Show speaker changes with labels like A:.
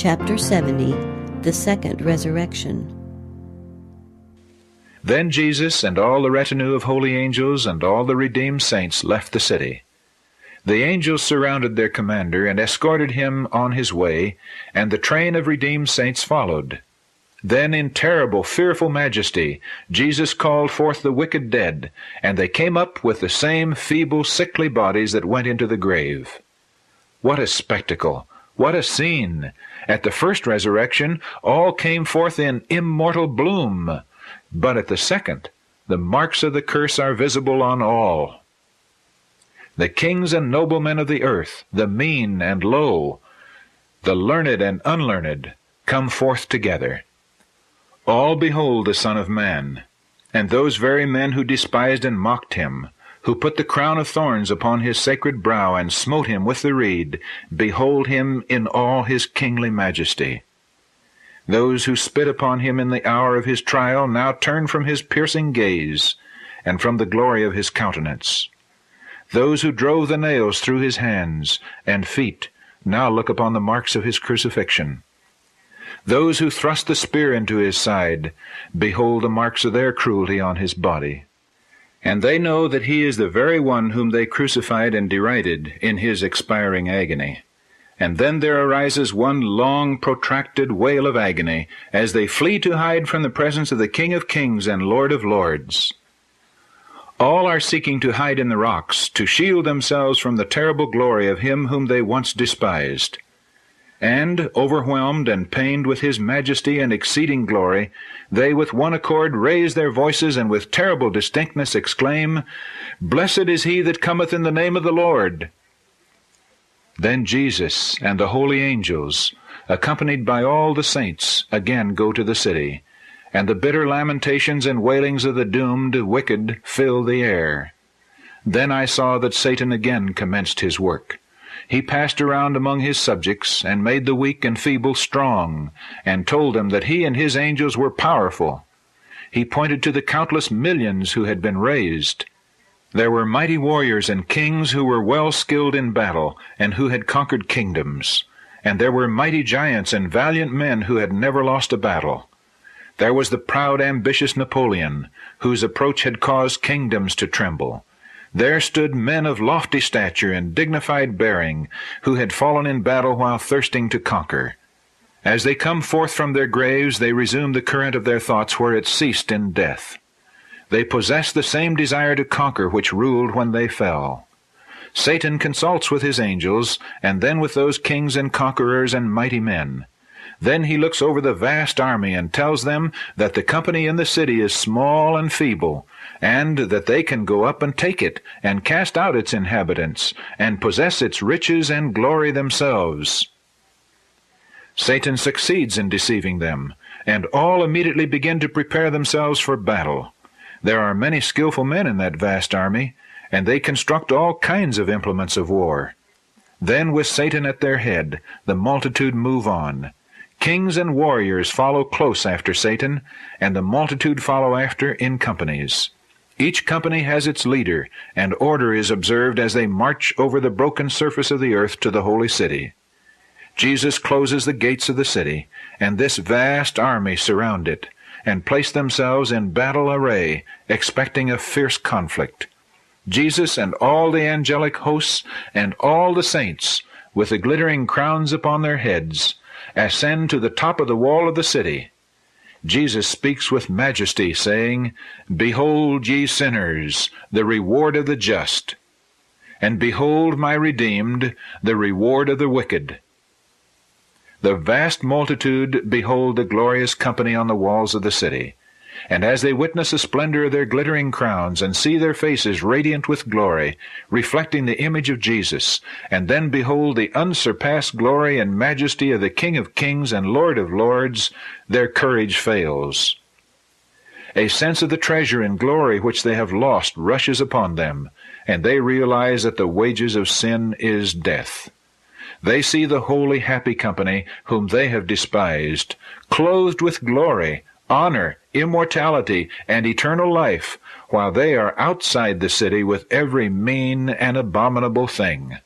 A: Chapter 70, The Second Resurrection.
B: Then Jesus and all the retinue of holy angels and all the redeemed saints left the city. The angels surrounded their commander and escorted him on his way, and the train of redeemed saints followed. Then in terrible, fearful majesty, Jesus called forth the wicked dead, and they came up with the same feeble, sickly bodies that went into the grave. What a spectacle! What a scene! At the first resurrection, all came forth in immortal bloom. But at the second, the marks of the curse are visible on all. The kings and noblemen of the earth, the mean and low, the learned and unlearned, come forth together. All behold the Son of Man, and those very men who despised and mocked him, who put the crown of thorns upon his sacred brow and smote him with the reed, behold him in all his kingly majesty. Those who spit upon him in the hour of his trial now turn from his piercing gaze, and from the glory of his countenance. Those who drove the nails through his hands and feet now look upon the marks of his crucifixion. Those who thrust the spear into his side behold the marks of their cruelty on his body. And they know that he is the very one whom they crucified and derided in his expiring agony. And then there arises one long, protracted wail of agony, as they flee to hide from the presence of the King of Kings and Lord of Lords. All are seeking to hide in the rocks, to shield themselves from the terrible glory of him whom they once despised. And, overwhelmed and pained with his majesty and exceeding glory, they with one accord raise their voices and with terrible distinctness exclaim, "Blessed is he that cometh in the name of the Lord!" Then Jesus and the holy angels, accompanied by all the saints, again go to the city, and the bitter lamentations and wailings of the doomed wicked fill the air. Then I saw that Satan again commenced his work. He passed around among his subjects, and made the weak and feeble strong, and told them that he and his angels were powerful. He pointed to the countless millions who had been raised. There were mighty warriors and kings who were well skilled in battle, and who had conquered kingdoms. And there were mighty giants and valiant men who had never lost a battle. There was the proud, ambitious Napoleon, whose approach had caused kingdoms to tremble. There stood men of lofty stature and dignified bearing, who had fallen in battle while thirsting to conquer. As they come forth from their graves, they resume the current of their thoughts where it ceased in death. They possess the same desire to conquer which ruled when they fell. Satan consults with his angels, and then with those kings and conquerors and mighty men. Then he looks over the vast army and tells them that the company in the city is small and feeble, and that they can go up and take it, and cast out its inhabitants, and possess its riches and glory themselves. Satan succeeds in deceiving them, and all immediately begin to prepare themselves for battle. There are many skillful men in that vast army, and they construct all kinds of implements of war. Then, with Satan at their head, the multitude move on. Kings and warriors follow close after Satan, and the multitude follow after in companies. Each company has its leader, and order is observed as they march over the broken surface of the earth to the holy city. Jesus closes the gates of the city, and this vast army surround it, and place themselves in battle array, expecting a fierce conflict. Jesus and all the angelic hosts and all the saints, with the glittering crowns upon their heads, ascend to the top of the wall of the city. Jesus speaks with majesty, saying, "Behold, ye sinners, the reward of the just, and behold, my redeemed, the reward of the wicked." The vast multitude behold the glorious company on the walls of the city, and as they witness the splendor of their glittering crowns, and see their faces radiant with glory, reflecting the image of Jesus, and then behold the unsurpassed glory and majesty of the King of Kings and Lord of Lords, their courage fails. A sense of the treasure and glory which they have lost rushes upon them, and they realize that the wages of sin is death. They see the holy, happy company whom they have despised, clothed with glory, honor, immortality, and eternal life, while they are outside the city with every mean and abominable thing.